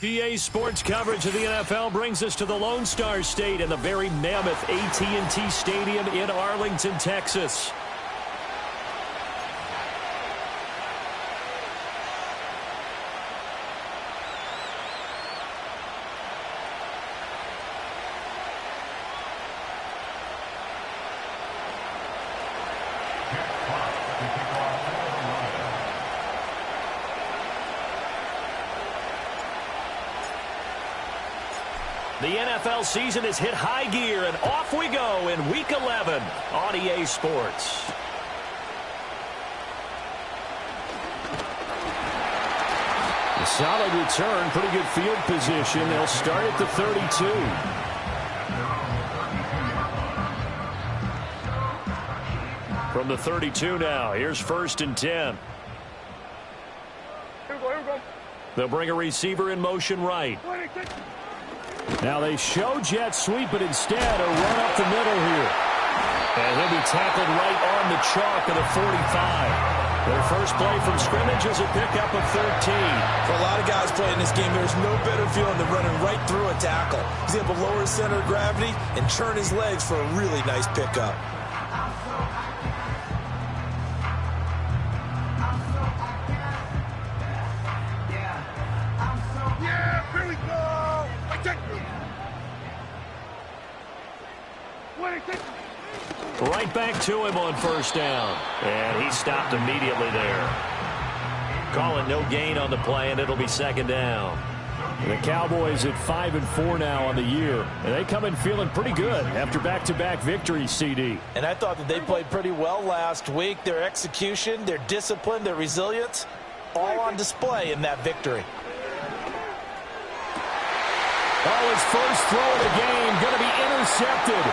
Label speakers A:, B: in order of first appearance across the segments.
A: EA Sports coverage of the NFL brings us to the Lone Star State and the very mammoth AT&T Stadium in Arlington, Texas. The NFL season has hit high gear, and off we go in Week 11 on EA Sports. A solid return, pretty good field position. They'll start at the 32. From the 32 now, here's 1st and 10.
B: Here we go.
A: They'll bring a receiver in motion right. Now they show jet sweep, but instead a run up the middle here. And he'll be tackled right on the chalk of the 45. Their first play from scrimmage is a pickup of 13.
C: For a lot of guys playing this game, there's no better feeling than running right through a tackle. He's able to lower his center of gravity and churn his legs for a really nice pickup.
A: Right back to him on 1st down. And he stopped immediately there. Call it no gain on the play, and it'll be 2nd down. The Cowboys at 5-4 now on the year. And they come in feeling pretty good after back-to-back victories, CD.
C: And I thought that they played pretty well last week. Their execution, their discipline, their resilience, all on display in that victory.
A: Oh, his first throw of the game going to be intercepted.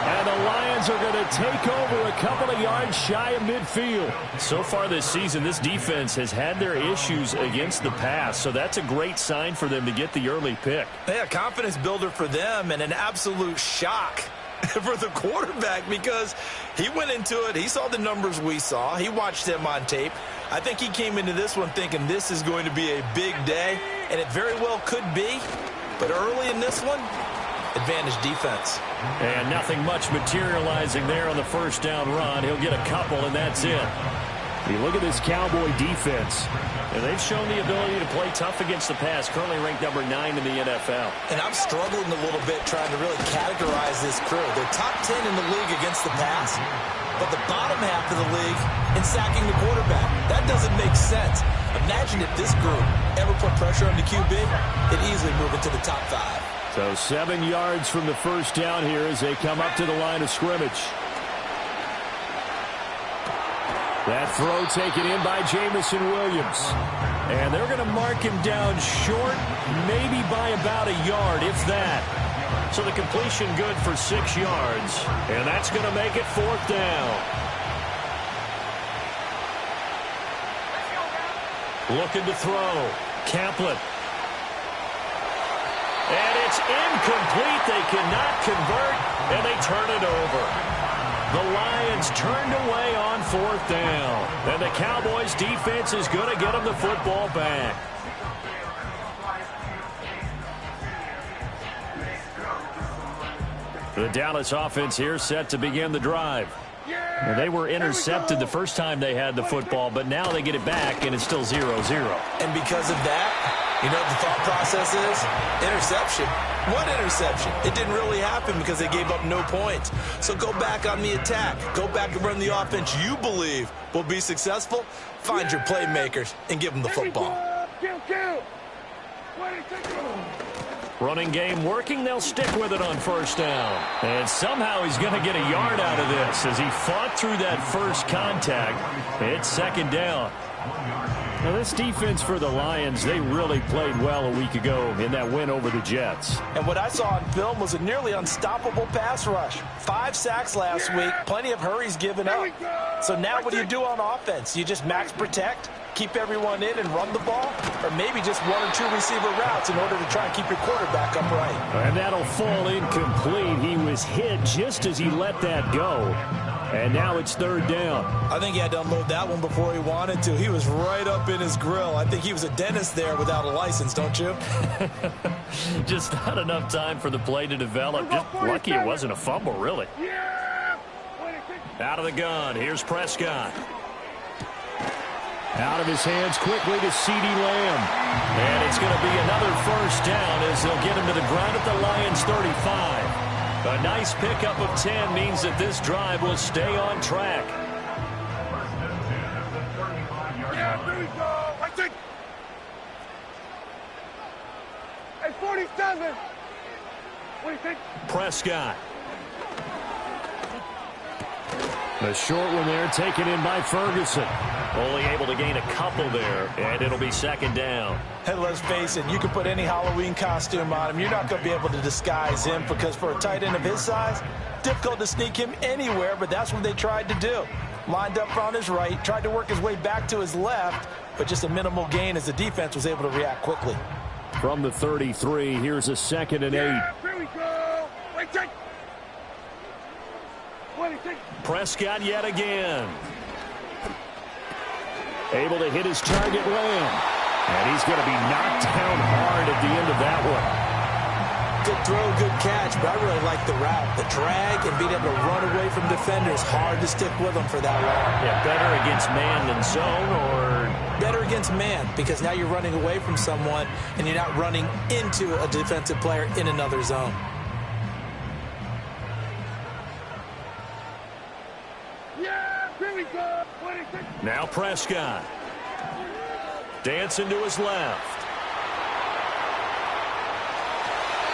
A: And the Lions are going to take over a couple of yards shy of midfield. So far this season, this defense has had their issues against the pass, so that's a great sign for them to get the early pick.
C: Yeah, confidence builder for them and an absolute shock for the quarterback because he went into it. He saw the numbers we saw. He watched them on tape. I think he came into this one thinking this is going to be a big day, and it very well could be. But early in this one, advantage defense.
A: And nothing much materializing there on the 1st down run. He'll get a couple, and that's it. You look at this Cowboy defense, and they've shown the ability to play tough against the pass, currently ranked number 9 in the NFL.
C: And I'm struggling a little bit trying to really categorize this crew. They're top 10 in the league against the pass, but the bottom half of the league in sacking the quarterback. That doesn't make sense. Imagine if this group ever put pressure on the QB, it'd easily move into the top 5.
A: So 7 yards from the 1st down here as they come up to the line of scrimmage. That throw taken in by Jamison Williams. And they're going to mark him down short, maybe by about a yard, if that. So the completion good for 6 yards. And that's going to make it 4th down. Looking to throw. Kaplan. And it's incomplete. They cannot convert, and they turn it over. The Lions turned away on 4th down. And the Cowboys' defense is going to get them the football back. The Dallas offense here set to begin the drive. And they were intercepted the first time they had the football, but now they get it back, and it's still 0-0.
C: And because of that, you know what the thought process is? Interception. What interception? It didn't really happen because they gave up no points. So go back on the attack. Go back and run the offense you believe will be successful. Find your playmakers and give them the football.
A: Running game working. They'll stick with it on 1st down. And somehow he's going to get a yard out of this as he fought through that first contact. It's 2nd down. Now, this defense for the Lions, they really played well a week ago in that win over the Jets.
C: And what I saw on film was a nearly unstoppable pass rush. 5 sacks last week, plenty of hurries given up. So now what do you do on offense? You just max protect, keep everyone in and run the ball, or maybe just 1 or 2 receiver routes in order to try and keep your quarterback upright.
A: And that'll fall incomplete. He was hit just as he let that go. And now it's 3rd down.
C: I think he had to unload that one before he wanted to. He was right up in his grill. I think he was a dentist there without a license, don't you?
A: Just not enough time for the play to develop. Just lucky it wasn't a fumble, really. Out of the gun. Here's Prescott. Out of his hands quickly to CeeDee Lamb. And it's going to be another 1st down as they'll get him to the ground at the Lions' 35. A nice pickup of 10 means that this drive will stay on track.
B: Yeah, there we go. I think. Hey, 47. What do you think?
A: Prescott. The short one there taken in by Ferguson. Only able to gain a couple there, and it'll be 2nd down.
C: Hey, let's face it, you can put any Halloween costume on him. You're not going to be able to disguise him because for a tight end of his size, difficult to sneak him anywhere, but that's what they tried to do. Lined up on his right, tried to work his way back to his left, but just a minimal gain as the defense was able to react quickly.
A: From the 33, here's a 2nd and 8.
B: Yeah, here we go. Wait, take. What do you think?
A: Prescott yet again. Able to hit his target, Lamb. And he's going to be knocked down hard at the end of that one.
C: Good throw, good catch, but I really like the route. The drag and being able to run away from defenders. Hard to stick with them for that long.
A: Yeah, better against man than zone, or?
C: Better against man, because now you're running away from someone and you're not running into a defensive player in another zone.
B: Yeah, here we go. What do you think?
A: Now Prescott. Dancing to his left.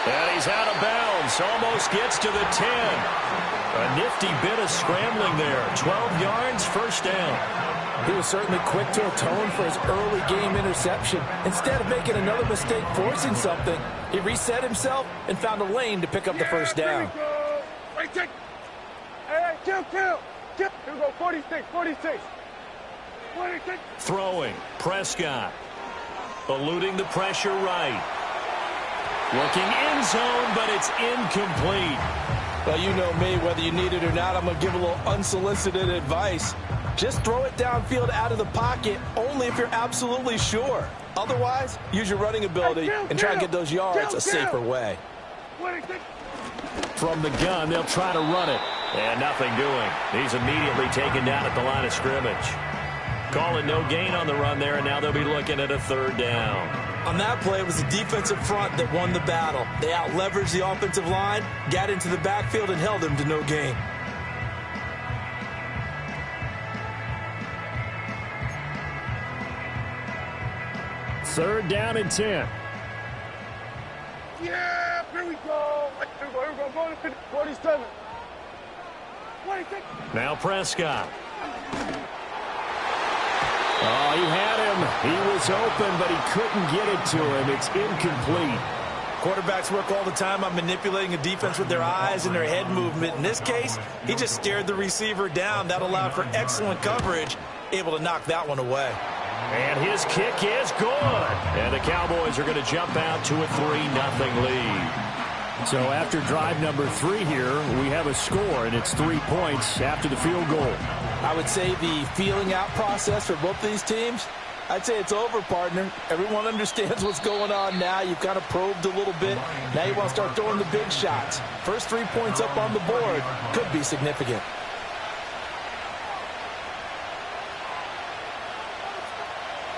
A: And he's out of bounds. Almost gets to the 10. A nifty bit of scrambling there. 12 yards, 1st down.
C: He was certainly quick to atone for his early game interception. Instead of making another mistake forcing something, he reset himself and found a lane to pick up the 1st down.
B: Here we go. Wait, take. Hey, kill. Here we go, 46. What do you think?
A: Throwing. Prescott. Eluding the pressure right. Looking end zone, but it's incomplete.
C: Well, you know me, whether you need it or not, I'm going to give a little unsolicited advice. Just throw it downfield out of the pocket, only if you're absolutely sure. Otherwise, use your running ability and try and get those yards a safer way.
B: What do you think?
A: From the gun, they'll try to run it. And nothing doing. He's immediately taken down at the line of scrimmage. Calling no gain on the run there, and now they'll be looking at a 3rd down.
C: On that play, it was the defensive front that won the battle. They out-leveraged the offensive line, got into the backfield, and held him to no gain.
A: Third down and 10.
B: Yeah, here we go. Here we go. Going to 47. What do you think?
A: Now Prescott. Oh, he had him. He was open, but he couldn't get it to him. It's incomplete.
C: Quarterbacks work all the time on manipulating a defense with their eyes and their head movement. In this case, he just stared the receiver down. That allowed for excellent coverage, able to knock that one away.
A: And his kick is good. And the Cowboys are going to jump out to a 3-0 lead. So after drive number 3 here, we have a score, and it's 3 points after the field goal.
C: I would say the feeling out process for both these teams, I'd say it's over, partner. Everyone understands what's going on now. You've kind of probed a little bit. Now you want to start throwing the big shots. First 3 points up on the board could be significant.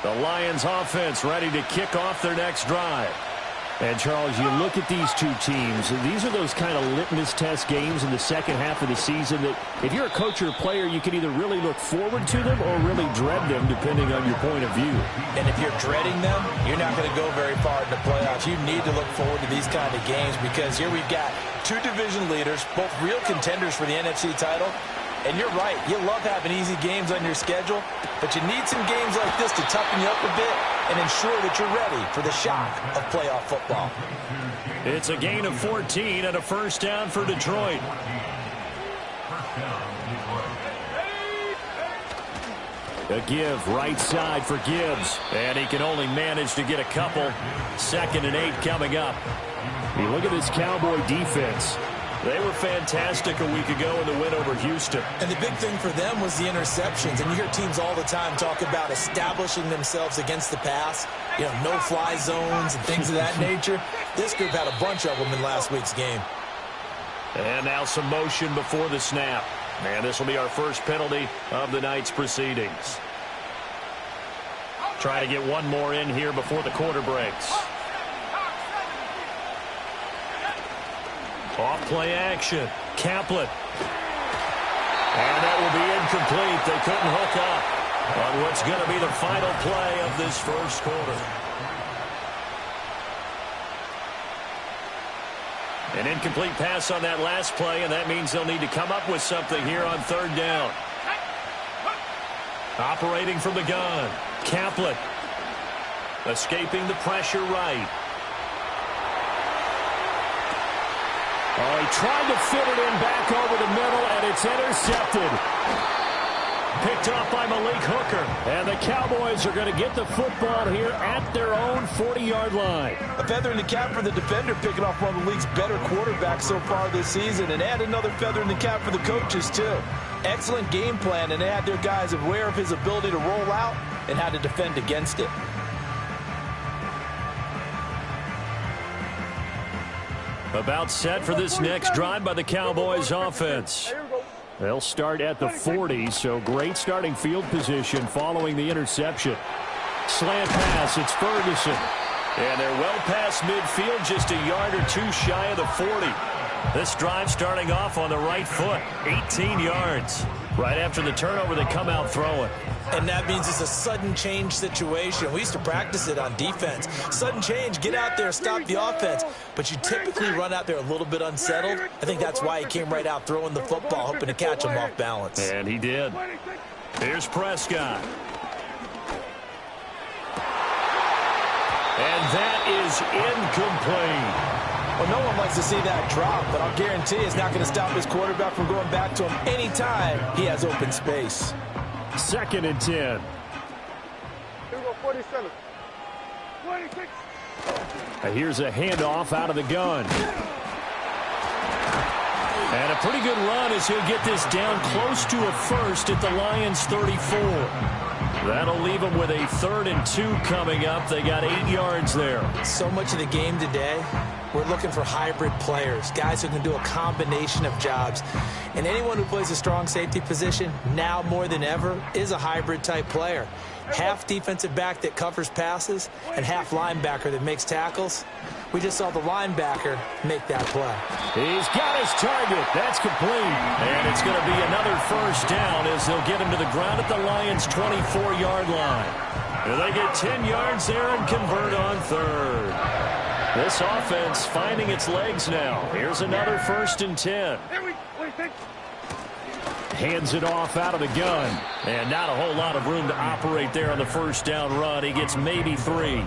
A: The Lions offense ready to kick off their next drive. And, Charles, you look at these two teams, these are those kind of litmus test games in the second half of the season that if you're a coach or a player, you can either really look forward to them or really dread them, depending on your point of view.
C: And if you're dreading them, you're not going to go very far in the playoffs. You need to look forward to these kind of games because here we've got 2 division leaders, both real contenders for the NFC title. And you're right, you love having easy games on your schedule, but you need some games like this to toughen you up a bit and ensure that you're ready for the shock of playoff football.
A: It's a gain of 14 and a first down for Detroit. A give right side for Gibbs. And he can only manage to get a couple. 2nd and 8 coming up. You look at this Cowboy defense. They were fantastic a week ago in the win over Houston.
C: And the big thing for them was the interceptions. And you hear teams all the time talk about establishing themselves against the pass. You know, no-fly zones and things of that nature. This group had a bunch of them in last week's game.
A: And now some motion before the snap. And this will be our first penalty of the night's proceedings. Try to get one more in here before the quarter breaks. Off play action. Kaplan. And that will be incomplete. They couldn't hook up on what's going to be the final play of this first quarter. An incomplete pass on that last play, and that means they'll need to come up with something here on 3rd down. Operating from the gun. Kaplan. Escaping the pressure right. Oh, he tried to fit it in back over the middle, and it's intercepted. Picked off by Malik Hooker. And the Cowboys are going to get the football here at their own 40-yard line.
C: A feather in the cap for the defender, picking off one of the league's better quarterbacks so far this season. And add another feather in the cap for the coaches, too. Excellent game plan, and they had their guys aware of his ability to roll out and how to defend against it.
A: About set for this next drive by the Cowboys offense. They'll start at the 40, so great starting field position following the interception. Slant pass, it's Ferguson. And they're well past midfield, just a yard or two shy of the 40. This drive starting off on the right foot, 18 yards. Right after the turnover, they come out throwing.
C: And that means it's a sudden change situation. We used to practice it on defense. Sudden change, get out there, stop the offense. But you typically run out there a little bit unsettled. I think that's why he came right out throwing the football, hoping to catch him off balance.
A: And he did. Here's Prescott. And that is incomplete.
C: Well, no one likes to see that drop, but I'll guarantee it's not going to stop his quarterback from going back to him anytime he has open space.
A: 2nd and 10.
B: Here we go, 47. 26.
A: And here's a handoff out of the gun. And a pretty good run as he'll get this down close to a first at the Lions' 34. That'll leave them with a 3rd and 2 coming up. They got 8 yards there.
C: So much of the game today, we're looking for hybrid players, guys who can do a combination of jobs. And anyone who plays a strong safety position, now more than ever, is a hybrid type player. Half defensive back that covers passes and half linebacker that makes tackles. We just saw the linebacker make that play.
A: He's got his target. That's complete. And it's going to be another first down as they'll get him to the ground at the Lions' 24-yard line. And they get 10 yards there and convert on 3rd. This offense finding its legs now. Here's another 1st and 10. Hands it off out of the gun. And not a whole lot of room to operate there on the first down run. He gets maybe 3.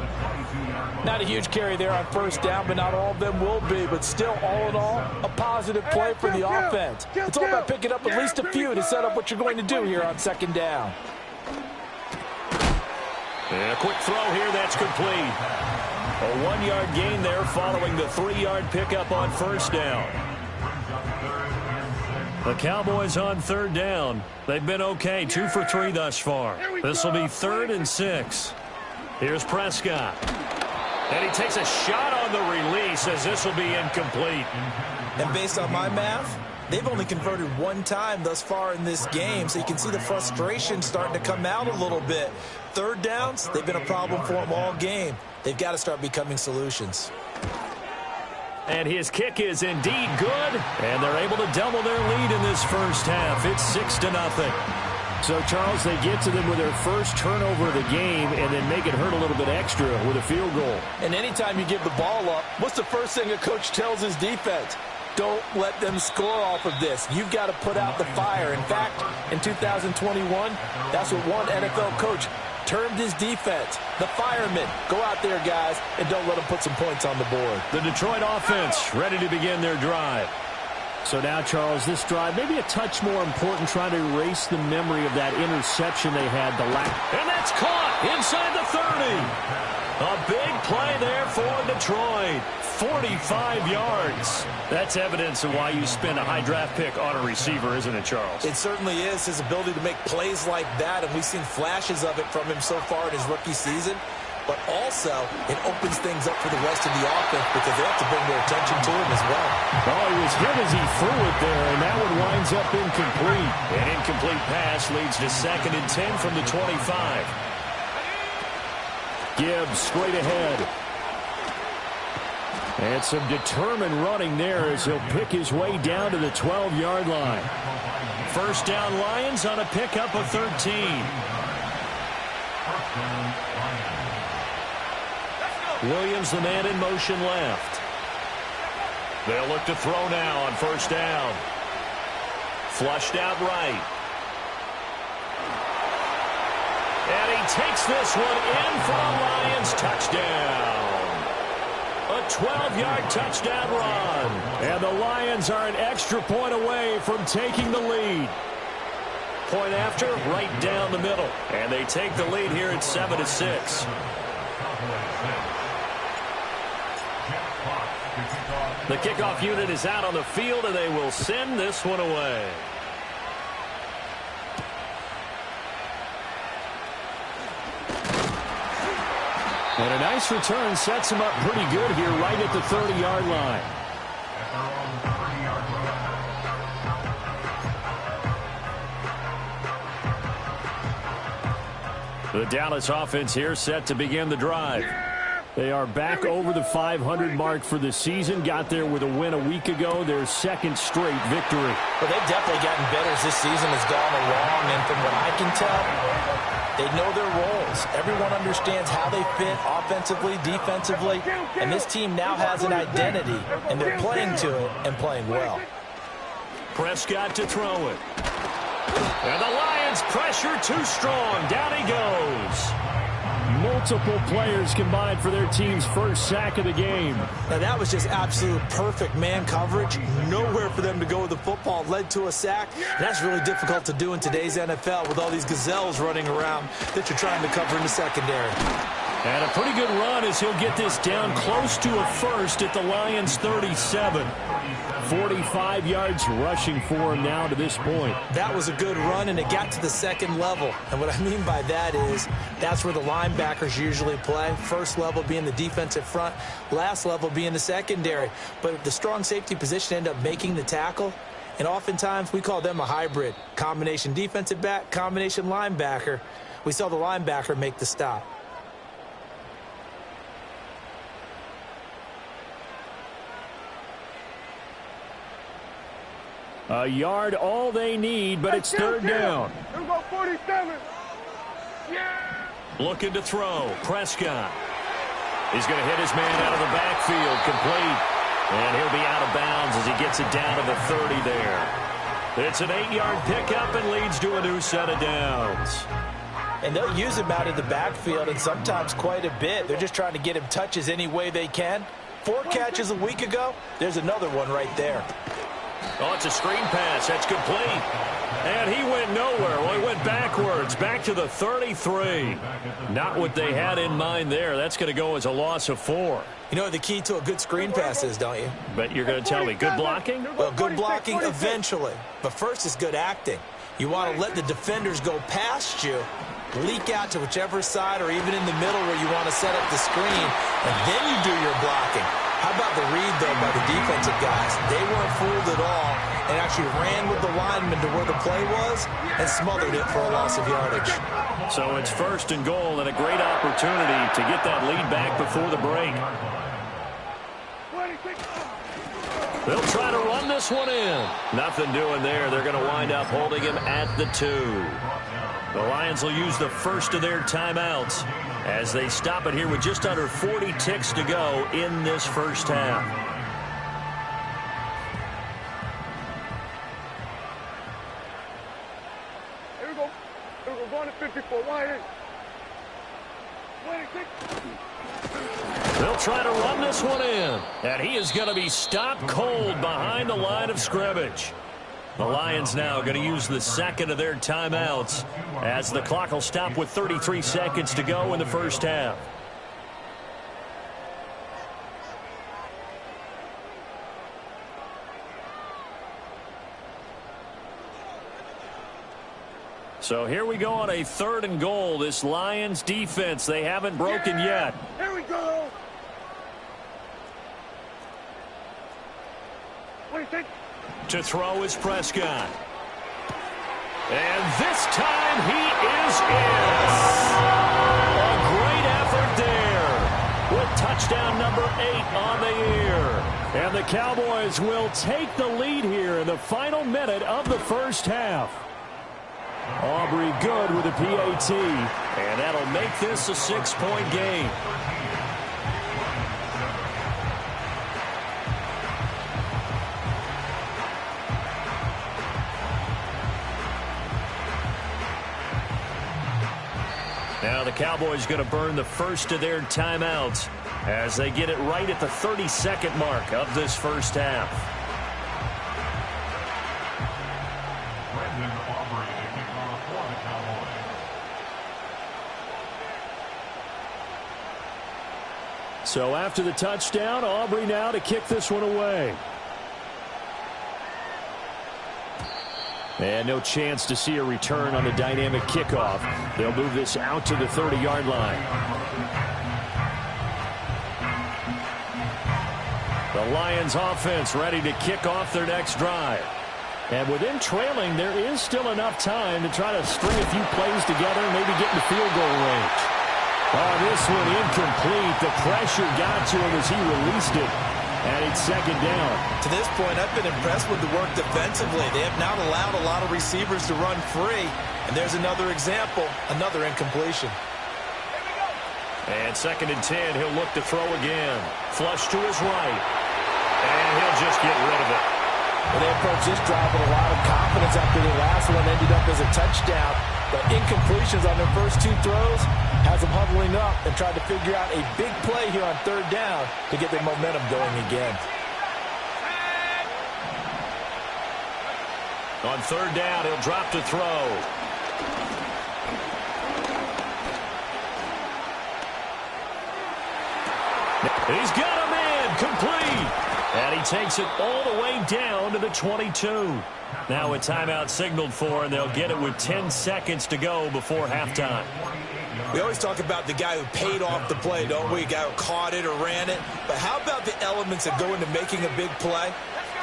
C: Not a huge carry there on first down, but not all of them will be. But still, all in all, a positive play for the offense. It's all about picking up at least a few to set up what you're going to do here on 2nd down.
A: And a quick throw here, that's complete. A 1-yard gain there following the 3-yard pickup on first down. The Cowboys on 3rd down. They've been okay, 2 for 3 thus far. This will be 3rd and 6. Here's Prescott. And he takes a shot on the release as this will be incomplete.
C: And based on my math, they've only converted 1 time thus far in this game, so you can see the frustration starting to come out a little bit. 3rd downs, they've been a problem for them all game. They've got to start becoming solutions.
A: And his kick is indeed good, and they're able to double their lead in this first half. It's 6-0. So, Charles, they get to them with their first turnover of the game and then make it hurt a little bit extra with a field goal.
C: And anytime you give the ball up, what's the first thing a coach tells his defense? Don't let them score off of this. You've got to put out the fire. In fact, in 2021, that's what one NFL coach termed his defense, the firemen. Go out there, guys, and don't let them put some points on the board.
A: The Detroit offense ready to begin their drive. So now, Charles, this drive maybe a touch more important, trying to erase the memory of that interception they had the last. And that's caught inside the 30. A big play there for Detroit. 45 yards. That's evidence of why you spend a high draft pick on a receiver, isn't it, Charles?
C: It certainly is. His ability to make plays like that, and we've seen flashes of it from him so far in his rookie season. But also, it opens things up for the rest of the offense because they have to bring their attention to him as well.
A: Oh, he was hit as he threw it there, and that one winds up incomplete. An incomplete pass leads to 2nd and 10 from the 25. Gibbs straight ahead. And some determined running there as he'll pick his way down to the 12-yard line. First down, Lions on a pickup of 13. Williams, the man in motion left. They'll look to throw now on first down. Flushed out right. And he takes this one in for a Lions touchdown. A 12-yard touchdown run. And the Lions are an extra point away from taking the lead. Point after, right down the middle. And they take the lead here at 7-6. The kickoff unit is out on the field, and they will send this one away. And a nice return sets him up pretty good here right at the 30-yard line. The Dallas offense here set to begin the drive. They are back over the 500 mark for the season. Got there with a win a week ago, their 2nd straight victory.
C: Well, they've definitely gotten better as this season has gone along, and from what I can tell, they know their roles. Everyone understands how they fit offensively, defensively, and this team now has an identity, and they're playing to it and playing well.
A: Prescott to throw it. And the Lions pressure too strong. Down he goes. Multiple players combined for their team's first sack of the game.
C: Now, that was just absolute perfect man coverage. Nowhere for them to go with the football. Led to a sack. And that's really difficult to do in today's NFL with all these gazelles running around that you're trying to cover in the secondary.
A: And a pretty good run as he'll get this down close to a first at the Lions' 37. 45 yards rushing for him now to this point.
C: That was a good run, and it got to the 2nd level. And what I mean by that is that's where the linebackers usually play. First level being the defensive front, last level being the secondary. But the strong safety position ended up making the tackle, and oftentimes we call them a hybrid. Combination defensive back, combination linebacker. We saw the linebacker make the stop.
A: A yard all they need, but it's 3rd down.
B: Here we go, 47. Yeah!
A: Looking to throw. Prescott. He's going to hit his man out of the backfield. Complete. And he'll be out of bounds as he gets it down to the 30 there. It's an 8-yard pickup and leads to a new set of downs.
C: And they'll use him out of the backfield, and sometimes quite a bit. They're just trying to get him touches any way they can. 4 catches a week ago. There's another one right there.
A: Oh, it's a screen pass. That's complete. And he went nowhere. Well, he went backwards, back to the 33. Not what they had in mind there. That's going to go as a loss of 4.
C: You know what the key to a good screen pass is, don't you?
A: But you're going to tell me, good blocking?
C: Well, good blocking eventually. But first is good acting. You want to let the defenders go past you, leak out to whichever side or even in the middle where you want to set up the screen, and then you do your blocking. How about the read, though, by the defensive guys? They weren't fooled at all and actually ran with the lineman to where the play was and smothered it for a loss of yardage.
A: So it's 1st and goal and a great opportunity to get that lead back before the break. They'll try to run this one in. Nothing doing there. They're going to wind up holding him at the 2. The Lions will use the first of their timeouts as they stop it here with just under 40 ticks to go in this first half.
B: Here we go. Here we go. Going to 54. Wide in.
A: They'll try to run this one in. And he is going to be stopped cold behind the line of scrimmage. The Lions now going to use the second of their timeouts as the clock will stop with 33 seconds to go in the first half. So here we go on a 3rd and goal. This Lions defense, they haven't broken yet.
B: Here we go. What do you think?
A: To throw is Prescott. And this time he is in. A great effort there with touchdown number 8 on the year. And the Cowboys will take the lead here in the final minute of the first half. Aubrey good with a PAT, and that'll make this a 6-point game. Now the Cowboys going to burn the first of their timeouts as they get it right at the 32nd mark of this first half. So after the touchdown, Aubrey now to kick this one away. And no chance to see a return on the dynamic kickoff. They'll move this out to the 30-yard line. The Lions offense ready to kick off their next drive. And within trailing, there is still enough time to try to string a few plays together and maybe get in the field goal range. Oh, this one incomplete. The pressure got to him as he released it. And it's 2nd down.
C: To this point, I've been impressed with the work defensively. They have not allowed a lot of receivers to run free. And there's another example, another incompletion.
A: And 2nd and 10, he'll look to throw again. Flush to his right. And he'll just get rid of it.
C: Well, they approached this drive with a lot of confidence after the last one ended up as a touchdown. But incompletions on their first 2 throws has them huddling up and tried to figure out a big play here on 3rd down to get their momentum going again.
A: On 3rd down, he'll drop to throw. He's got a man complete. And he takes it all the way down to the 22. Now a timeout signaled for, and they'll get it with 10 seconds to go before halftime.
C: We always talk about the guy who paid off the play, don't we? A guy who caught it or ran it. But how about the elements that go into making a big play?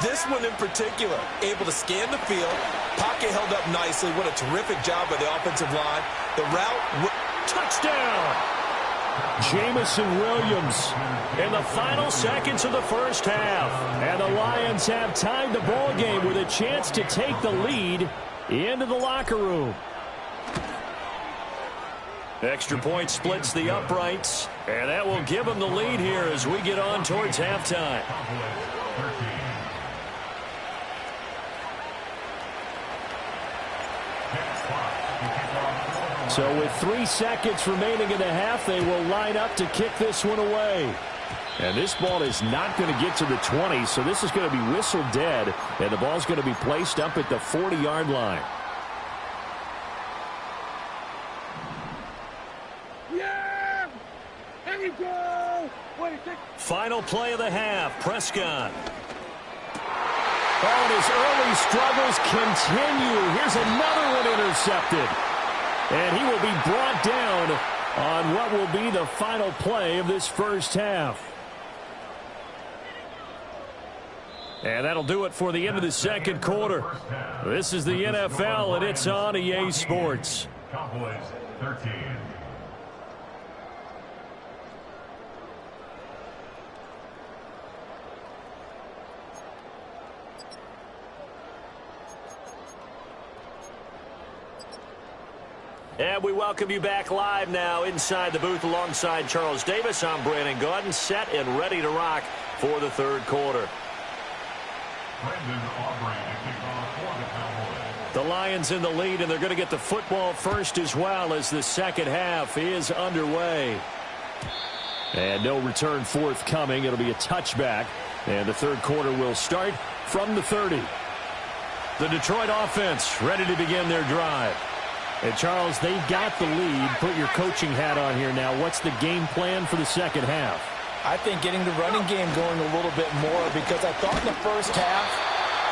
C: This one in particular, able to scan the field, pocket held up nicely. What a terrific job by the offensive line. The route,
A: touchdown! Jamison Williams in the final seconds of the first half. And the Lions have tied the ball game with a chance to take the lead into the locker room. Extra point splits the uprights, and that will give them the lead here as we get on towards halftime. So with 3 seconds remaining in the half, they will line up to kick this one away. And this ball is not going to get to the 20, so this is going to be whistled dead, and the ball's going to be placed up at the 40-yard line.
B: Yeah! Here we go!
A: Final play of the half, Prescott. Oh, and his early struggles continue. Here's another one intercepted. And he will be brought down on what will be the final play of this first half. And that'll do it for the end of the 2nd quarter. This is the NFL, and it's on EA Sports.
D: Cowboys 13.
A: And we welcome you back live now inside the booth alongside Charles Davis. I'm Brandon Gaudin, set and ready to rock for the 3rd quarter. The Lions in the lead, and they're going to get the football first as well as the 2nd half is underway. And no return forthcoming. It'll be a touchback. And the third quarter will start from the 30. The Detroit offense ready to begin their drive. And Charles, they've got the lead. Put your coaching hat on here now. What's the game plan for the second half?
C: I think getting the running game going a little bit more, because I thought in the first half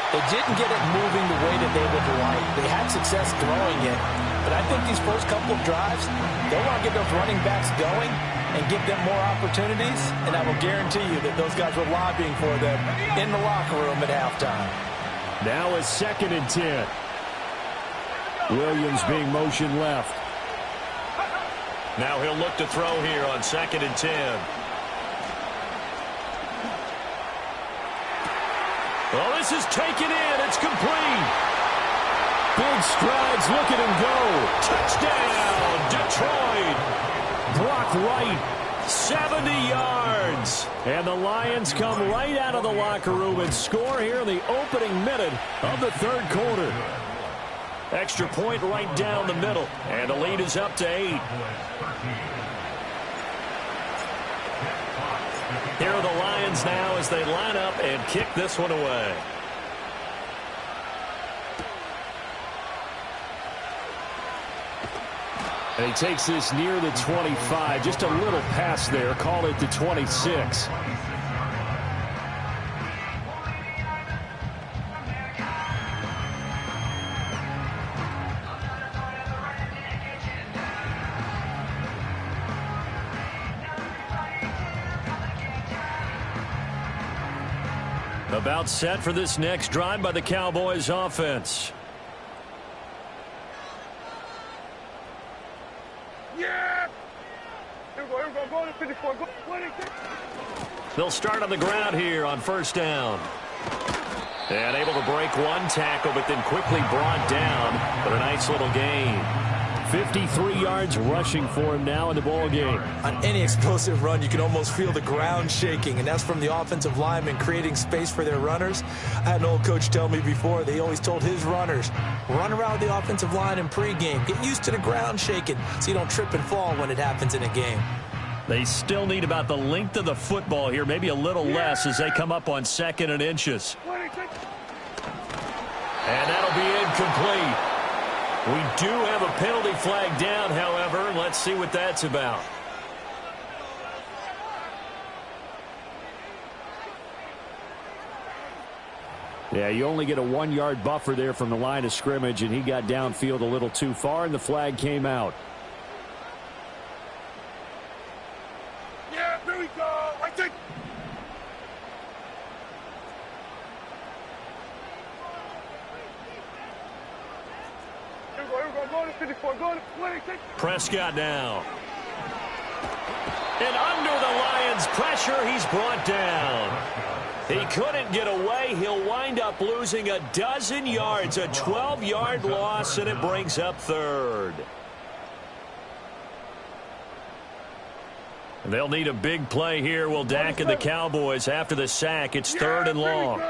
C: they didn't get it moving the way that they would like. They had success throwing it, but I think these first couple of drives, they'll want to get those running backs going and give them more opportunities, and I will guarantee you that those guys were lobbying for them in the locker room at halftime.
A: Now a 2nd and 10. Williams being motion left. Now he'll look to throw here on 2nd and 10. Oh, this is taken in. It's complete. Big strides. Look at him go. Touchdown, Detroit. Brock Wright, 70 yards. And the Lions come right out of the locker room and score here in the opening minute of the third quarter. Extra point right down the middle. And the lead is up to 8. Here are the Lions now as they line up and kick this one away. And he takes this near the 25. Just a little pass there. Call it the 26. About set for this next drive by the Cowboys offense.
B: Yeah! Here we go, go to 54, go 26.
A: They'll start on the ground here on first down. And able to break one tackle, but then quickly brought down for a nice little gain. 53 yards rushing for him now in the ball game.
C: On any explosive run, you can almost feel the ground shaking, and that's from the offensive linemen creating space for their runners. I had an old coach tell me before, they always told his runners, run around the offensive line in pregame. Get used to the ground shaking so you don't trip and fall when it happens in a game.
A: They still need about the length of the football here, maybe a little less as they come up on 2nd and inches. And that'll be incomplete. We do have a penalty flag down, however. Let's see what that's about. Yeah, you only get a 1-yard buffer there from the line of scrimmage, and he got downfield a little too far, and the flag came out.
B: Yeah, here we go. I think. Go to 54, go to 26.
A: Prescott now. And under the Lions' pressure, he's brought down. He couldn't get away. He'll wind up losing a dozen yards, a 12-yard loss, and it brings up 3rd. And they'll need a big play here. Will Dak and the Cowboys after the sack. It's 3rd and long.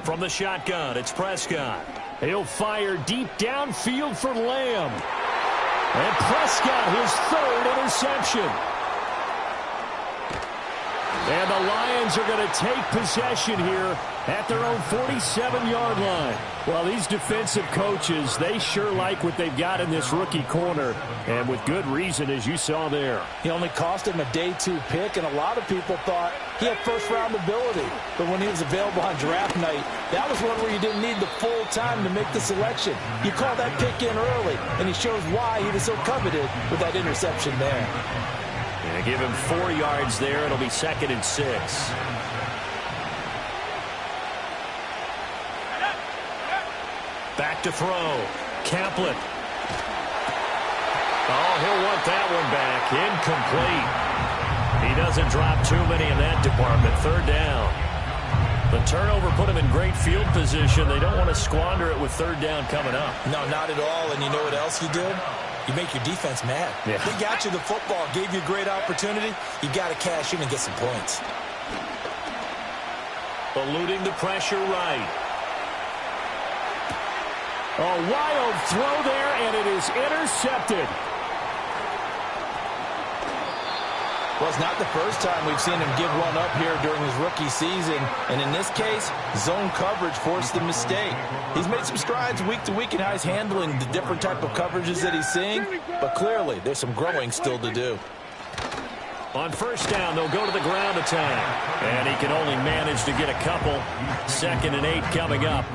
A: From the shotgun, it's Prescott. He'll fire deep downfield for Lamb. And Prescott, his 3rd interception. And the Lions are going to take possession here at their own 47-yard line. Well, these defensive coaches, they sure like what they've got in this rookie corner, and with good reason, as you saw there.
C: He only cost him a day 2 pick, and a lot of people thought he had first-round ability. But when he was available on draft night, that was one where you didn't need the full time to make the selection. You call that pick in early, and he shows why he was so coveted with that interception there.
A: And give him 4 yards there. It'll be 2nd and 6. Back to throw. Caplet. Oh, he'll want that one back. Incomplete. He doesn't drop too many in that department. 3rd down. The turnover put him in great field position. They don't want to squander it with 3rd down coming up.
C: No, not at all. And you know what else you did? You make your defense mad.
A: Yeah.
C: They got you the football, gave you a great opportunity. You got to cash in and get some points.
A: Eluding the pressure right. A wild throw there, and it is intercepted.
C: Well, it's not the first time we've seen him give one up here during his rookie season. And in this case, zone coverage forced the mistake. He's made some strides week to week in how he's handling the different type of coverages that he's seeing. But clearly, there's some growing still to do.
A: On first down, they'll go to the ground attack. And he can only manage to get a couple. 2nd and 8 coming up.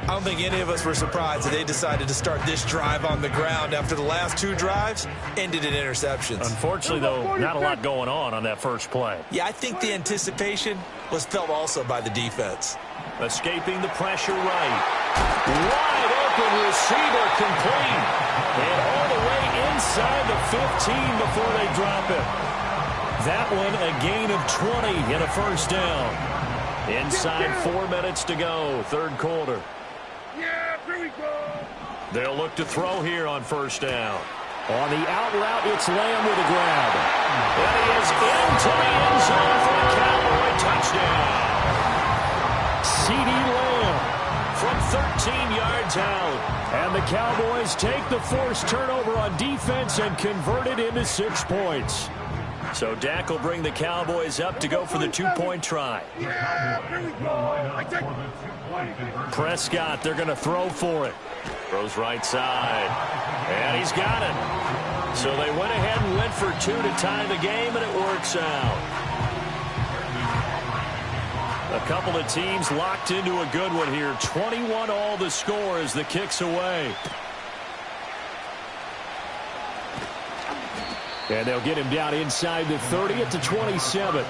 C: I don't think any of us were surprised that they decided to start this drive on the ground after the last 2 drives ended in interceptions.
A: Unfortunately, though, not a lot going on that first play.
C: Yeah, I think the anticipation was felt also by the defense.
A: Escaping the pressure right. Wide open receiver complete. And all the way inside the 15 before they drop it. That one a gain of 20 and a first down. Inside 4 minutes to go, 3rd quarter.
B: Yeah, here we go.
A: They'll look to throw here on first down. On the out route, it's Lamb with a grab. And he is into the end zone for a Cowboy touchdown. CeeDee Lamb from 13 yards out. And the Cowboys take the forced turnover on defense and convert it into 6 points. So Dak will bring the Cowboys up to go for the 2-point try.
B: Yeah, here we go.
A: Prescott, they're going to throw for it. Throws right side. And he's got it. So they went ahead and went for 2 to tie the game, and it works out. A couple of teams locked into a good one here. 21 all the score as the kick's away. And they'll get him down inside the 30 at the 27.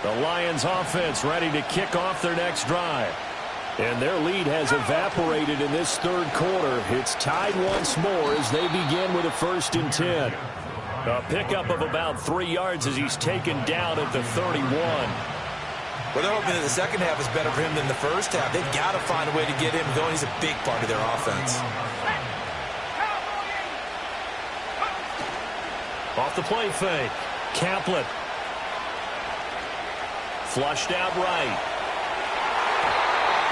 A: The Lions offense ready to kick off their next drive. And their lead has evaporated in this 3rd quarter. It's tied once more as they begin with a 1st and 10. A pickup of about 3 yards as he's taken down at the 31.
C: Well, they're hoping that the second half is better for him than the first half. They've got to find a way to get him going. He's a big part of their offense.
A: Off the play fake. Kaplan. Flushed out right.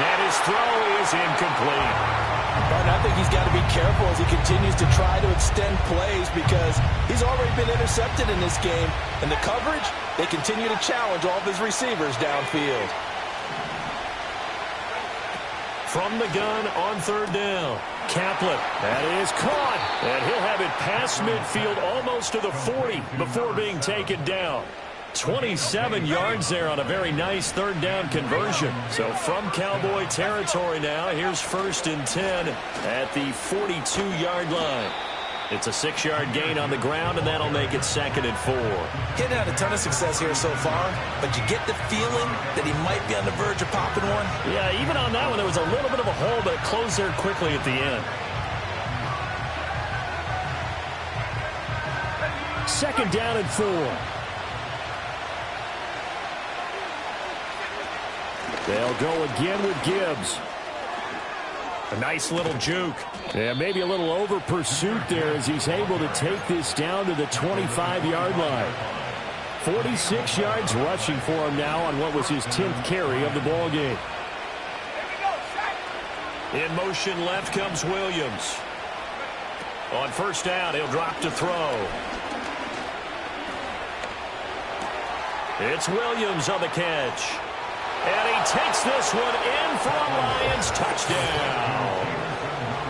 A: And his throw is incomplete.
C: But I think he's got to be careful as he continues to try to extend plays because he's already been intercepted in this game. And the coverage, they continue to challenge all of his receivers downfield.
A: From the gun on 3rd down. Kaplan. That is caught. And he'll have it past midfield almost to the 40 before being taken down. 27 yards there on a very nice 3rd down conversion. So from Cowboy territory now, here's 1st and 10 at the 42-yard line. It's a 6-yard gain on the ground, and that'll make it 2nd and 4.
C: He hadn't had a ton of success here so far, but you get the feeling that he might be on the verge of popping one.
A: Yeah, even on that one, there was a little bit of a hole, but it closed there quickly at the end. 2nd down and 4. They'll go again with Gibbs. A nice little juke. Yeah, maybe a little over pursuit there as he's able to take this down to the 25-yard line. 46 yards rushing for him now on what was his 10th carry of the ball game. In motion left comes Williams. On first down, he'll drop to throw. It's Williams on the catch. And he takes this one in for a Lions touchdown.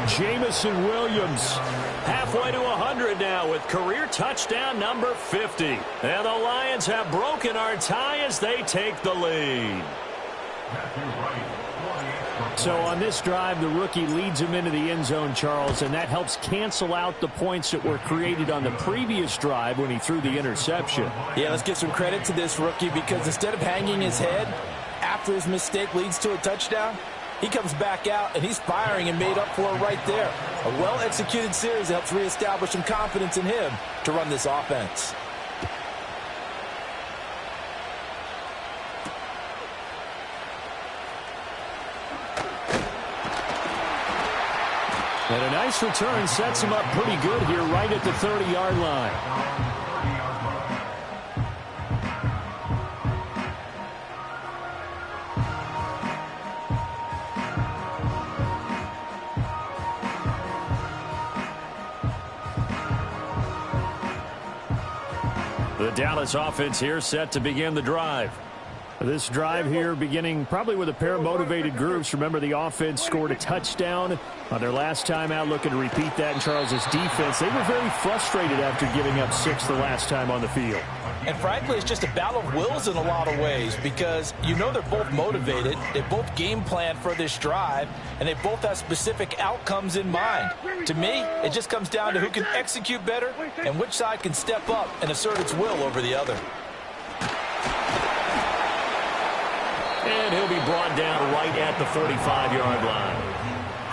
A: Jamison Williams halfway to 100 now with career touchdown number 50. And the Lions have broken our tie as they take the lead. So on this drive, the rookie leads him into the end zone, Charles, and that helps cancel out the points that were created on the previous drive when he threw the interception.
C: Yeah, let's give some credit to this rookie because instead of hanging his head after his mistake leads to a touchdown, he comes back out and he's firing and made up for it right there. A well-executed series helps reestablish some confidence in him to run this offense.
A: And a nice return sets him up pretty good here right at the 30-yard line. Dallas offense here set to begin the drive. This drive here beginning probably with a pair of motivated groups. Remember, the offense scored a touchdown on their last time out, looking to repeat that in Charles's defense. They were very frustrated after giving up 6 the last time on the field.
C: And frankly, it's just a battle of wills in a lot of ways because you know they're both motivated. They both game plan for this drive, and they both have specific outcomes in mind. To me, it just comes down to who can execute better and which side can step up and assert its will over the other.
A: And he'll be brought down right at the 45-yard line.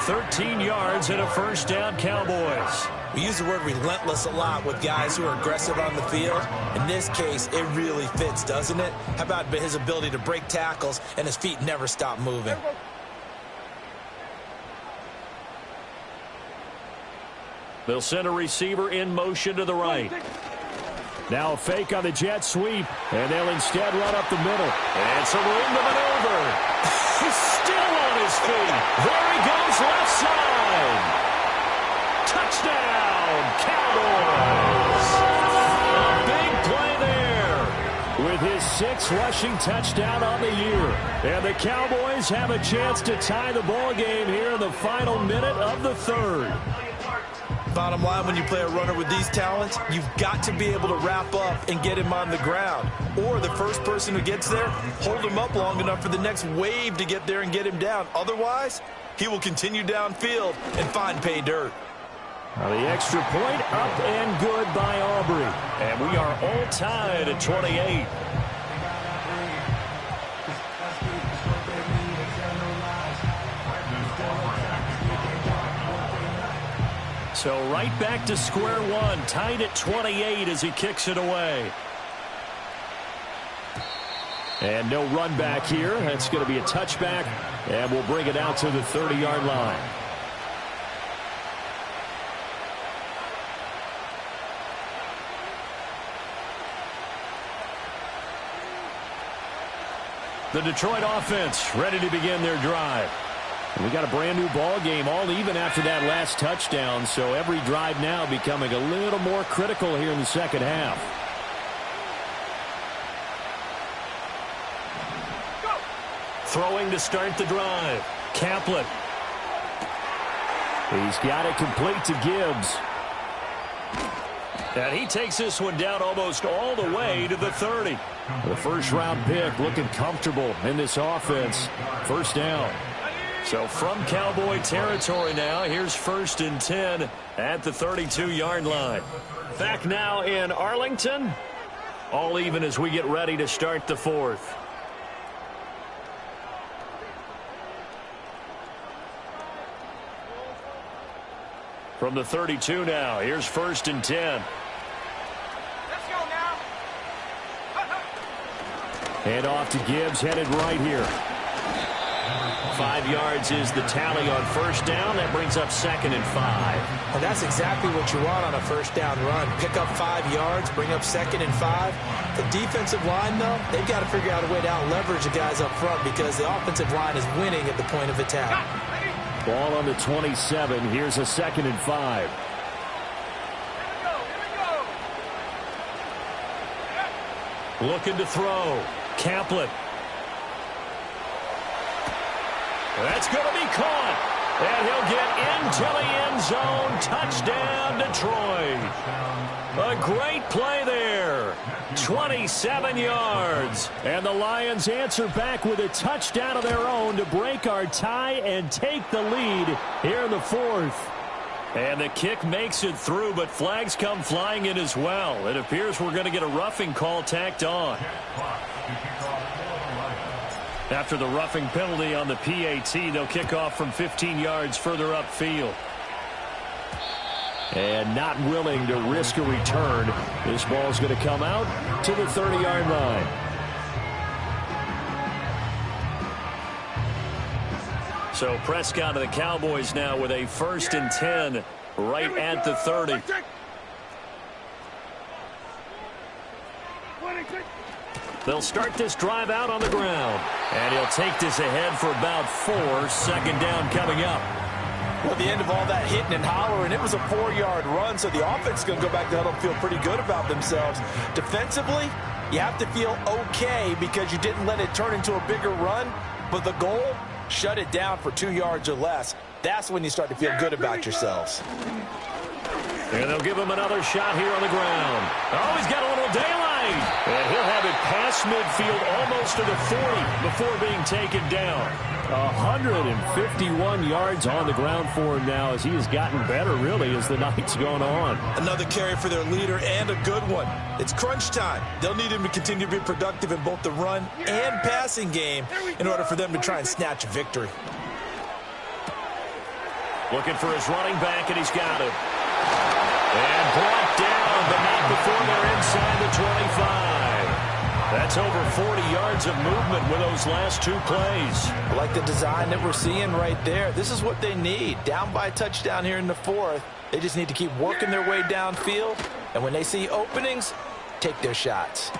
A: 13 yards and a first down, Cowboys.
C: We use the word relentless a lot with guys who are aggressive on the field. In this case, it really fits, doesn't it? How about his ability to break tackles and his feet never stop moving?
A: They'll send a receiver in motion to the right. Now a fake on the jet sweep, and they'll instead run up the middle. And some room to maneuver. He's still on his feet. There he goes, left side. Touchdown, Cowboys. A big play there with his 6th rushing touchdown on the year. And the Cowboys have a chance to tie the ball game here in the final minute of the 3rd.
C: Bottom line, when you play a runner with these talents, you've got to be able to wrap up and get him on the ground. Or the first person who gets there, hold him up long enough for the next wave to get there and get him down. Otherwise, he will continue downfield and find pay dirt.
A: Now the extra point up and good by Aubrey. And we are all tied at 28. So right back to square one, tied at 28 as he kicks it away. And no run back here. That's going to be a touchback, and we'll bring it out to the 30-yard line. The Detroit offense ready to begin their drive. And we got a brand new ball game, all even after that last touchdown. So every drive now becoming a little more critical here in the second half. Throwing to start the drive. Kaplan. He's got it complete to Gibbs. And he takes this one down almost all the way to the 30. The first-round pick looking comfortable in this offense. First down. So from Cowboy territory now, here's 1st and 10 at the 32-yard line. Back now in Arlington. All even as we get ready to start the 4th. From the 32 now, here's 1st and 10.
B: Let's go now.
A: Hand off to Gibbs, headed right here. 5 yards is the tally on first down. That brings up 2nd and 5.
C: Well, that's exactly what you want on a first down run. Pick up 5 yards, bring up 2nd and 5. The defensive line, though, they've got to figure out a way to out-leverage the guys up front because the offensive line is winning at the point of attack.
A: Ball on the 27. Here's a 2nd and 5. Looking to throw. Kaplan. That's going to be caught. And he'll get into the end zone. Touchdown, Detroit. A great play there. 27 yards. And the Lions answer back with a touchdown of their own to break our tie and take the lead here in the 4th. And the kick makes it through, but flags come flying in as well. It appears we're going to get a roughing call tacked on. After the roughing penalty on the PAT, they'll kick off from 15 yards further upfield. And not willing to risk a return. This ball's going to come out to the 30-yard line. So Prescott of the Cowboys now with a 1st and 10 right at the 30. They'll start this drive out on the ground. And he'll take this ahead for about 4. 2nd down coming up.
C: Well, at the end of all that hitting and hollering, it was a 4-yard run, so the offense is going to go back to huddle and feel pretty good about themselves. Defensively, you have to feel okay because you didn't let it turn into a bigger run, but the goal, shut it down for 2 yards or less. That's when you start to feel good about yourselves.
A: And they'll give him another shot here on the ground. Oh, he's got a little daylight. And he'll have it past midfield almost to the 40 before being taken down. 151 yards on the ground for him now as he has gotten better, really, as the night's gone on.
C: Another carry for their leader and a good one. It's crunch time. They'll need him to continue to be productive in both the run and passing game in order for them to try and snatch a victory.
A: Looking for his running back, and he's got it. And brought down, but not before they're inside the 25. That's over 40 yards of movement with those last 2 plays.
C: I like the design that we're seeing right there. This is what they need. Down by a touchdown here in the 4th. They just need to keep working their way downfield. And when they see openings, take their shots.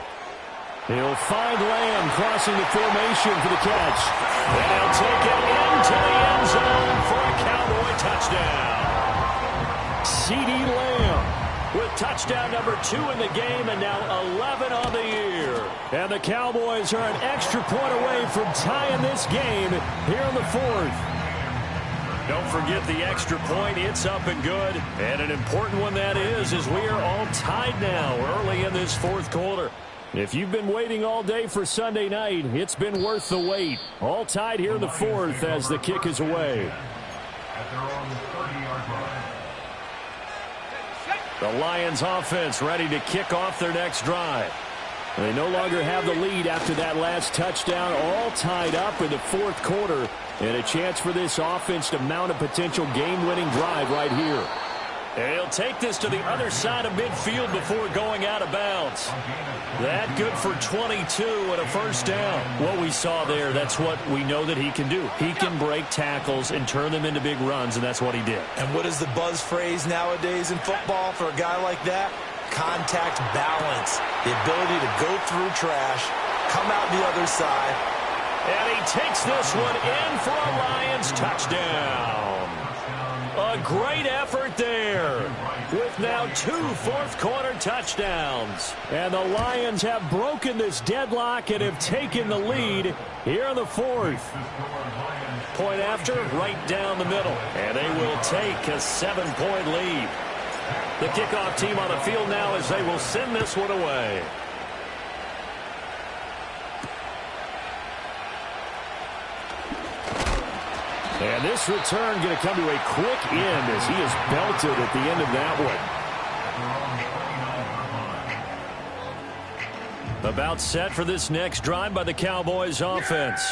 A: He'll find Lamb crossing the formation for the catch. And he'll take it into the end zone for a Cowboy touchdown. CeeDee Lamb with touchdown number 2 in the game and now 11 on the year. And the Cowboys are an extra point away from tying this game here in the 4th. Don't forget the extra point. It's up and good. And an important one that is as we are all tied now early in this 4th quarter. If you've been waiting all day for Sunday night, it's been worth the wait. All tied here in the 4th as the kick is away.
D: At their own 30-yard line.
A: The Lions offense ready to kick off their next drive. They no longer have the lead after that last touchdown, all tied up in the 4th quarter. And a chance for this offense to mount a potential game-winning drive right here. And he'll take this to the other side of midfield before going out of bounds. That good for 22 and a first down. What we saw there, that's what we know that he can do. He can break tackles and turn them into big runs, and that's what he did.
C: And what is the buzz phrase nowadays in football for a guy like that? Contact balance. The ability to go through trash, come out the other side.
A: And he takes this one in for a Lions touchdown. A great effort there with now 2 fourth-quarter touchdowns. And the Lions have broken this deadlock and have taken the lead here in the 4th. Point after, right down the middle. And they will take a 7-point lead. The kickoff team on the field now as they will send this one away. And this return going to come to a quick end as he is belted at the end of that one. About set for this next drive by the Cowboys offense.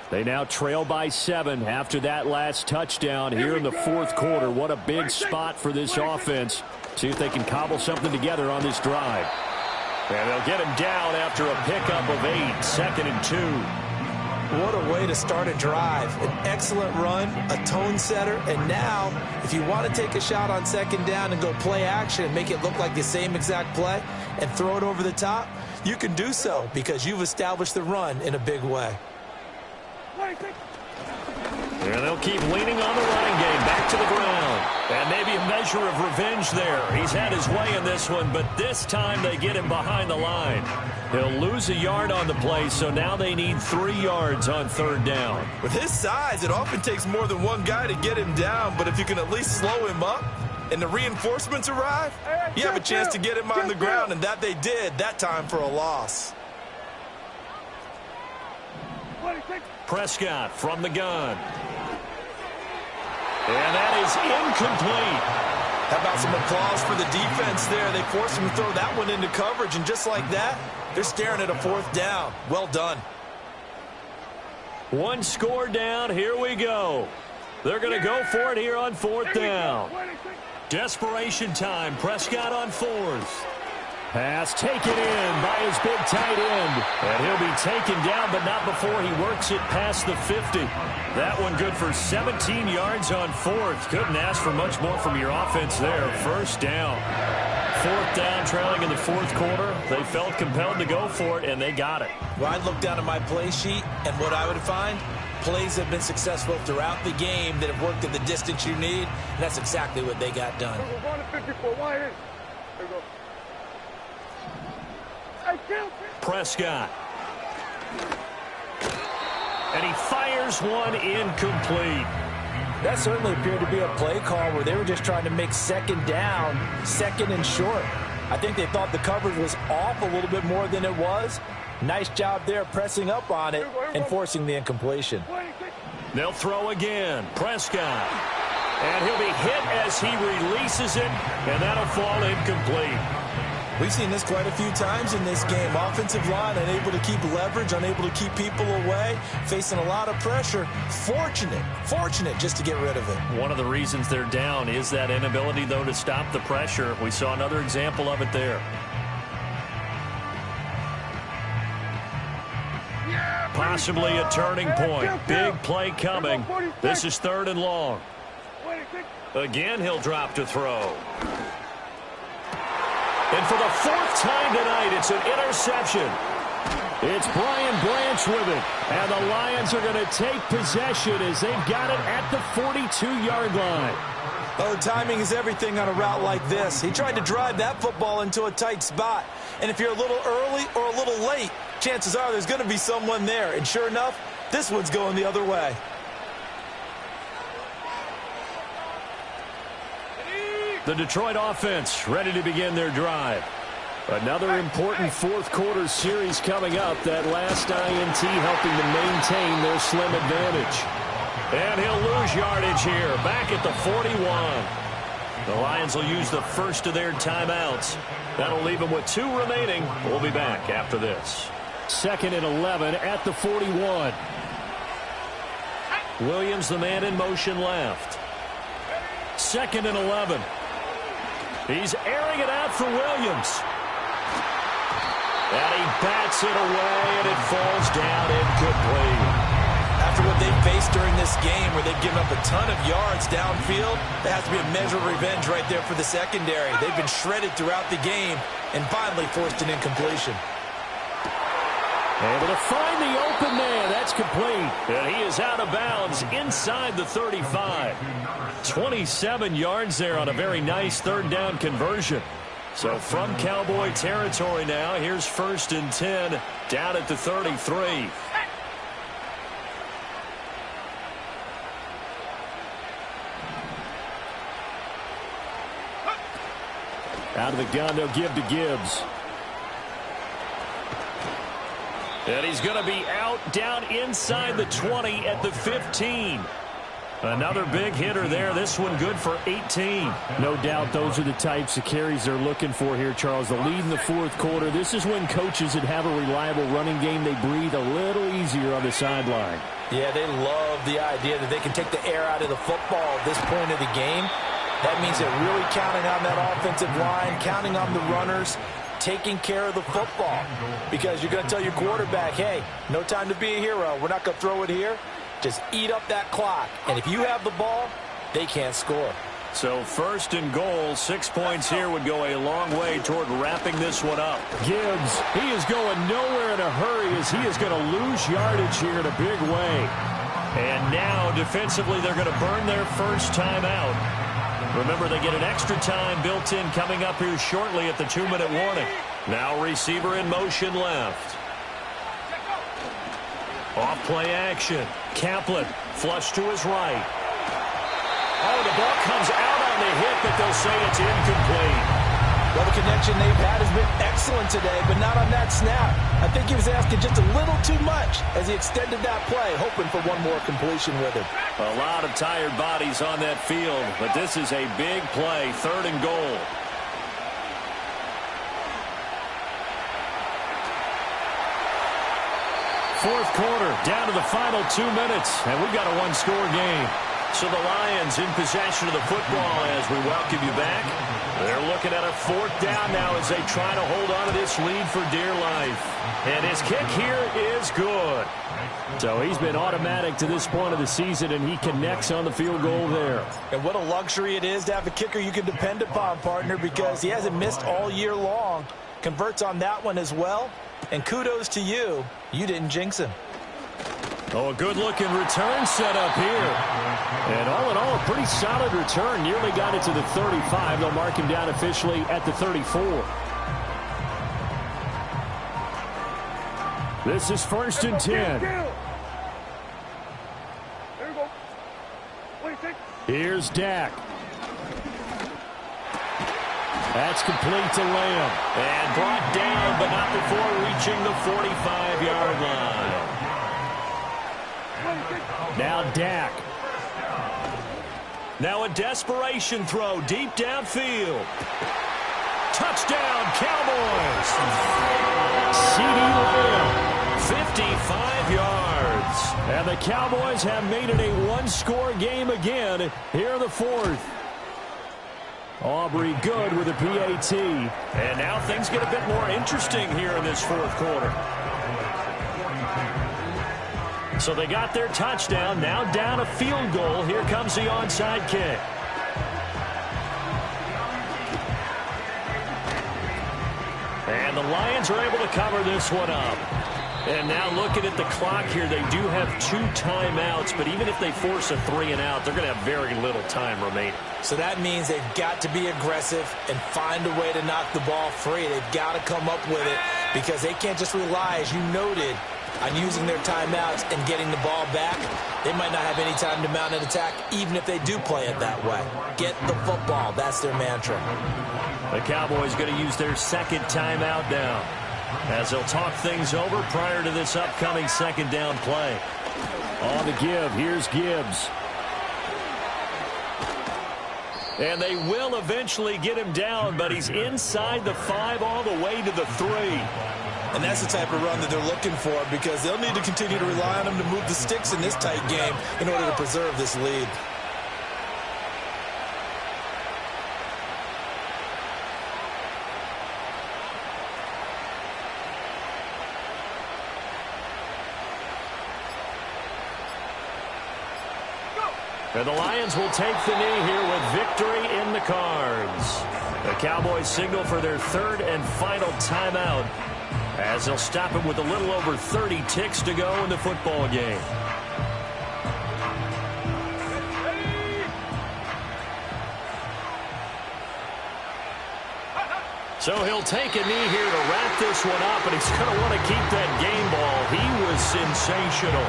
A: They now trail by 7 after that last touchdown here in the 4th quarter. What a big spot for this offense. See if they can cobble something together on this drive. And they'll get him down after a pickup of 8, 2nd and 2.
C: What a way to start a drive. An excellent run, a tone setter, and now if you want to take a shot on 2nd down and go play action and make it look like the same exact play and throw it over the top, you can do so because you've established the run in a big way.
A: And they'll keep leaning on the running game back to the ground. And maybe a measure of revenge there. He's had his way in this one, but this time they get him behind the line. He'll lose a yard on the play, so now they need 3 yards on 3rd down.
C: With his size, it often takes more than one guy to get him down, but if you can at least slow him up and the reinforcements arrive, you have a chance to get him on the ground, and that they did, that time for a loss.
A: Prescott from the gun. And that is incomplete.
C: How about some applause for the defense there? They forced him to throw that one into coverage, and just like that, they're staring at a 4th down. Well done.
A: 1 score down. Here we go. They're going to go for it here on 4th down. Desperation time. Prescott on 4th. Pass taken in by his big tight end. And he'll be taken down, but not before he works it past the 50. That one good for 17 yards on 4th. Couldn't ask for much more from your offense there. 1st down. 4th down, trailing in the 4th quarter. They felt compelled to go for it, and they got it.
C: Well, I'd look down at my play sheet, and what I would find, plays have been successful throughout the game that have worked at the distance you need, and that's exactly what they got done.
B: We're going to 54. Why is? There we go. Hey, kill.
A: Prescott. And he fires one incomplete.
C: That certainly appeared to be a play call where they were just trying to make 2nd down, 2nd and short. I think they thought the coverage was off a little bit more than it was. Nice job there pressing up on it and forcing the incompletion.
A: They'll throw again. Prescott. And he'll be hit as he releases it, and that'll fall incomplete.
C: We've seen this quite a few times in this game. Offensive line unable to keep leverage, unable to keep people away, facing a lot of pressure. Fortunate just to get rid of it.
A: One of the reasons they're down is that inability, though, to stop the pressure. We saw another example of it there. Possibly a turning point. Big play coming. This is 3rd and long. Again, he'll drop to throw. And for the 4th time tonight, it's an interception. It's Brian Branch with it. And the Lions are going to take possession as they've got it at the 42-yard line.
C: Oh, the timing is everything on a route like this. He tried to drive that football into a tight spot. And if you're a little early or a little late, chances are there's going to be someone there. And sure enough, this one's going the other way.
A: The Detroit offense ready to begin their drive. Another important 4th quarter series coming up. That last INT helping to maintain their slim advantage. And he'll lose yardage here, back at the 41. The Lions will use the first of their timeouts. That'll leave them with 2 remaining. We'll be back after this. 2nd and 11 at the 41. Williams, the man in motion left. 2nd and 11. He's airing it out for Williams. And he bats it away, and it falls down incomplete.
C: After what they faced during this game where they've given up a ton of yards downfield, there has to be a measure of revenge right there for the secondary. They've been shredded throughout the game and finally forced an incompletion.
A: Able to find the open man. That's complete. And he is out of bounds inside the 35. 27 yards there on a very nice 3rd down conversion. So from Cowboy territory now, here's 1st and 10 down at the 33. Out of the gun, they'll give to Gibbs. And he's going to be out down inside the 20 at the 15. Another big hitter there. This one good for 18.
E: No doubt those are the types of carries they're looking for here, Charles. The lead in the 4th quarter. This is when coaches that have a reliable running game, they breathe a little easier on the sideline.
C: Yeah, they love the idea that they can take the air out of the football at this point of the game. That means they're really counting on that offensive line, counting on the runners, taking care of the football. Because you're going to tell your quarterback, hey, no time to be a hero. We're not going to throw it here. Just eat up that clock. And if you have the ball, they can't score.
A: So 1st and goal, 6 points here would go a long way toward wrapping this one up.
E: Gibbs, he is going nowhere in a hurry as he is going to lose yardage here in a big way.
A: And now defensively they're going to burn their first timeout. Remember, they get an extra time built in coming up here shortly at the 2-minute warning. Now receiver in motion left. Off play action. Kaplan flush to his right. Oh, the ball comes out on the hit, but they'll say it's incomplete.
C: Well, the connection they've had has been excellent today, but not on that snap. I think he was asking just a little too much as he extended that play, hoping for one more completion with it.
A: A lot of tired bodies on that field, but this is a big play, 3rd and goal. Fourth quarter, down to the final 2 minutes, and we've got a one-score game. So the Lions in possession of the football as we welcome you back. They're looking at a 4th down now as they try to hold on to this lead for dear life. And his kick here is good. So he's been automatic to this point of the season, and he connects on the field goal there.
C: And what a luxury it is to have a kicker you can depend upon, partner, because he hasn't missed all year long. Converts on that one as well. And kudos to you. You didn't jinx him.
A: Oh, a good-looking return set up here. And all in all, a pretty solid return. Nearly got it to the 35. They'll mark him down officially at the 34. This is 1st and 10.
B: There we go. 26.
A: Here's Dak. That's complete to Lamb. And brought down, but not before reaching the 45-yard line. Now Dak. Now a desperation throw deep downfield. Touchdown, Cowboys. CeeDee Lamb, 55 yards. And the Cowboys have made it a one-score game again here in the 4th. Aubrey good with a PAT. And now things get a bit more interesting here in this 4th quarter. So they got their touchdown, now down a field goal. Here comes the onside kick. And the Lions are able to cover this one up. And now looking at the clock here, they do have 2 timeouts, but even if they force a 3-and-out, they're going to have very little time remaining.
C: So that means they've got to be aggressive and find a way to knock the ball free. They've got to come up with it because they can't just rely, as you noted, on using their timeouts and getting the ball back. They might not have any time to mount an attack, even if they do play it that way. Get the football. That's their mantra.
A: The Cowboys going to use their 2nd timeout now, as they'll talk things over prior to this upcoming 2nd down play. On the give, here's Gibbs. And they will eventually get him down, but he's inside the 5 all the way to the 3.
C: And that's the type of run that they're looking for because they'll need to continue to rely on him to move the sticks in this tight game in order to preserve this lead.
A: And the Lions will take the knee here with victory in the cards. The Cowboys signal for their 3rd and final timeout, as they'll stop him with a little over 30 ticks to go in the football game. So he'll take a knee here to wrap this one up, and he's going to want to keep that game ball. He was sensational.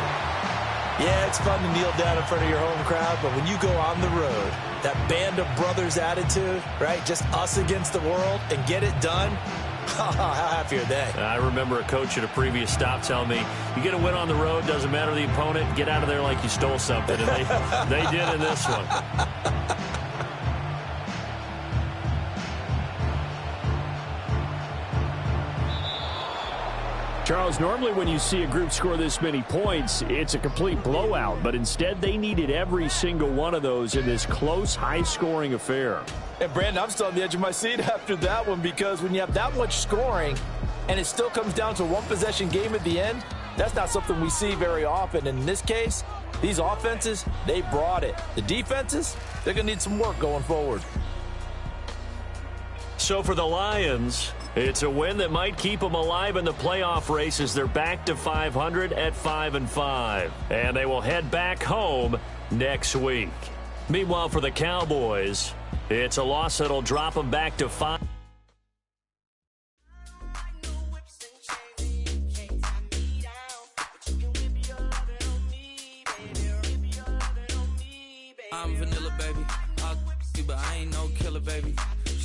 C: Yeah, it's fun to kneel down in front of your home crowd, but when you go on the road, that band of brothers attitude, right, just us against the world, and get it done, how happy are they?
A: I remember a coach at a previous stop telling me, you get a win on the road, doesn't matter the opponent, get out of there like you stole something. And they did in this one. Charles, normally when you see a group score this many points, it's a complete blowout. But instead, they needed every single one of those in this close, high-scoring affair.
C: And, Brandon, I'm still on the edge of my seat after that one because when you have that much scoring and it still comes down to a one-possession game at the end, that's not something we see very often. And in this case, these offenses, they brought it. The defenses, they're going to need some work going forward.
A: So for the Lions, it's a win that might keep them alive in the playoff race as they're back to 500 at 5-5. And they will head back home next week. Meanwhile, for the Cowboys, it's a loss that'll drop them back to 5.
F: I'm vanilla, baby. I'll you, but I ain't no killer, baby.